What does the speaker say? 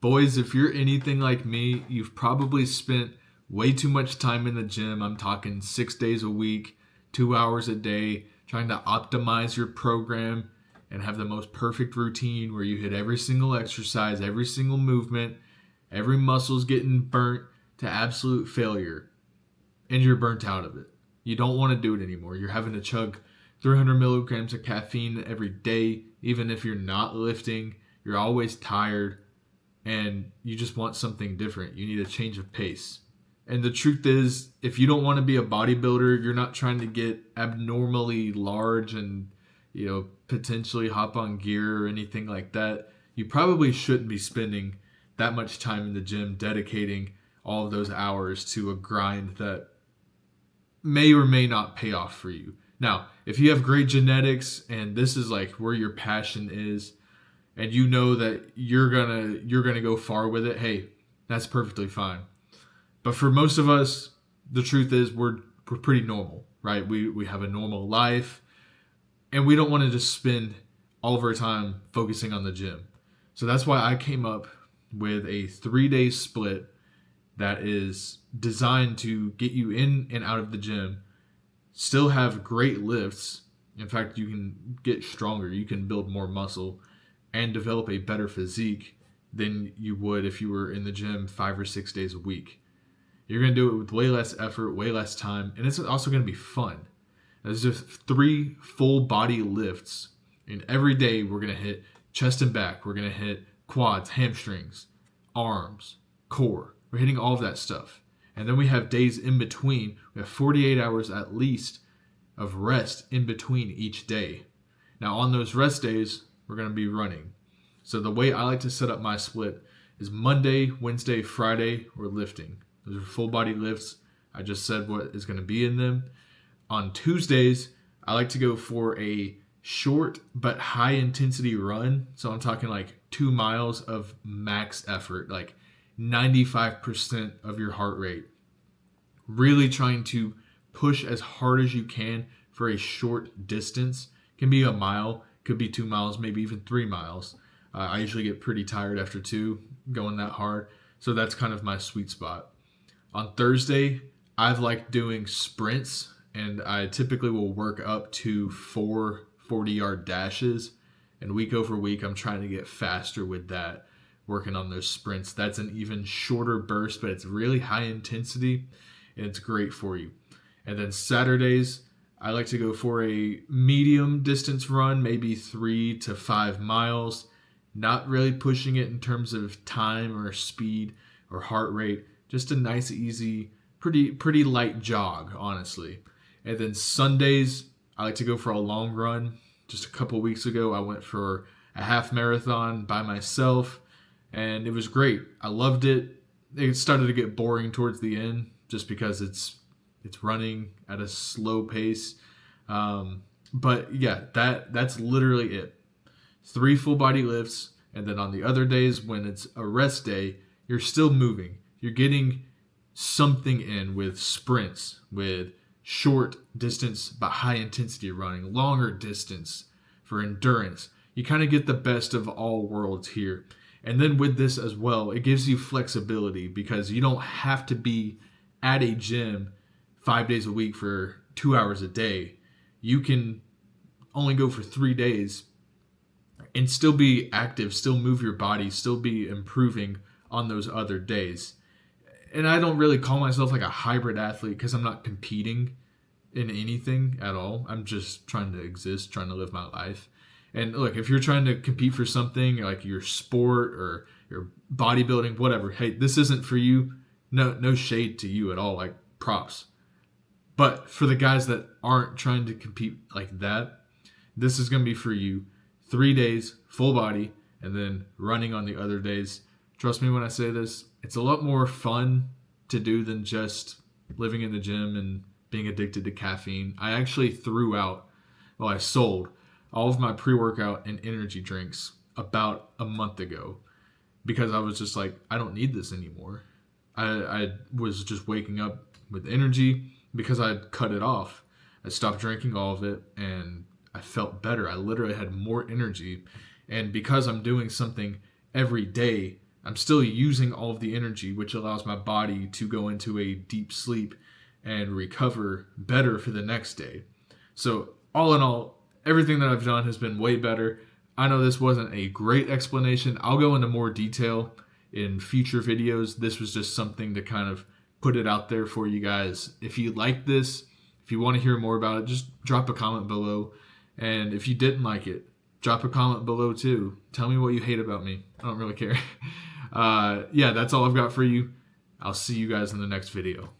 Boys, if you're anything like me, you've probably spent way too much time in the gym. I'm talking 6 days a week, 2 hours a day, trying to optimize your program and have the most perfect routine where you hit every single exercise, every single movement, every muscle's getting burnt to absolute failure, and you're burnt out of it. You don't want to do it anymore. You're having to chug 300 milligrams of caffeine every day, even if you're not lifting. You're always tired and you just want something different. You need a change of pace. And the truth is, if you don't want to be a bodybuilder, you're not trying to get abnormally large and, potentially hop on gear or anything like that, you probably shouldn't be spending that much time in the gym dedicating all of those hours to a grind that may or may not pay off for you. Now, if you have great genetics and this is like where your passion is, and you know that you're gonna go far with it, hey, that's perfectly fine. But for most of us, the truth is we're pretty normal, right? We have a normal life, and we don't want to just spend all of our time focusing on the gym. So that's why I came up with a 3-day split that is designed to get you in and out of the gym, still have great lifts. In fact, you can get stronger, you can build more muscle, and develop a better physique than you would if you were in the gym 5 or 6 days a week. You're going to do it with way less effort, way less time, and it's also going to be fun. There's just 3 full body lifts, and every day we're going to hit chest and back. We're going to hit quads, hamstrings, arms, core. We're hitting all of that stuff. And then we have days in between. We have 48 hours at least of rest in between each day. Now on those rest days, we're going to be running. So the way I like to set up my split is Monday, Wednesday, Friday, we're lifting. Those are full body lifts. I just said what is going to be in them. On Tuesdays, I like to go for a short but high intensity run. So I'm talking like 2 miles of max effort, like 95% of your heart rate. Really trying to push as hard as you can for a short distance. It can be a mile, could be 2 miles, maybe even 3 miles. I usually get pretty tired after 2 going that hard. So that's kind of my sweet spot. On Thursday, I've liked doing sprints, and I typically will work up to 4 40-yard dashes. And week over week, I'm trying to get faster with that, working on those sprints. That's an even shorter burst, but it's really high intensity, and it's great for you. And then Saturdays, I like to go for a medium distance run, maybe 3 to 5 miles, not really pushing it in terms of time or speed or heart rate, just a nice, easy, pretty light jog, honestly. And then Sundays, I like to go for a long run. Just a couple weeks ago, I went for a half marathon by myself, and it was great. I loved it. It started to get boring towards the end just because it's running at a slow pace. But yeah, that's literally it. 3 full body lifts, and then on the other days when it's a rest day, you're still moving. You're getting something in with sprints, with short distance but high intensity running, longer distance for endurance. You kind of get the best of all worlds here. And then with this as well, it gives you flexibility because you don't have to be at a gym 5 days a week for 2 hours a day. You can only go for 3 days and still be active, still move your body, still be improving on those other days. And I don't really call myself like a hybrid athlete because I'm not competing in anything at all. I'm just trying to exist, trying to live my life. And look, if you're trying to compete for something like your sport or your bodybuilding, whatever, hey, this isn't for you. No shade to you at all, like props. But for the guys that aren't trying to compete like that, this is going to be for you. 3 days, full body, and then running on the other days. Trust me when I say this, it's a lot more fun to do than just living in the gym and being addicted to caffeine. I actually I sold all of my pre-workout and energy drinks about a month ago because I was just like, I don't need this anymore. I was just waking up with energy because I'd cut it off. I stopped drinking all of it and I felt better. I literally had more energy. And because I'm doing something every day I'm still using all of the energy, which allows my body to go into a deep sleep and recover better for the next day. So all in all, everything that I've done has been way better. I know this wasn't a great explanation. I'll go into more detail in future videos. This was just something to kind of put it out there for you guys. If you like this, if you want to hear more about it, just drop a comment below. And if you didn't like it, drop a comment below too. Tell me what you hate about me. I don't really care. Yeah, that's all I've got for you. I'll see you guys in the next video.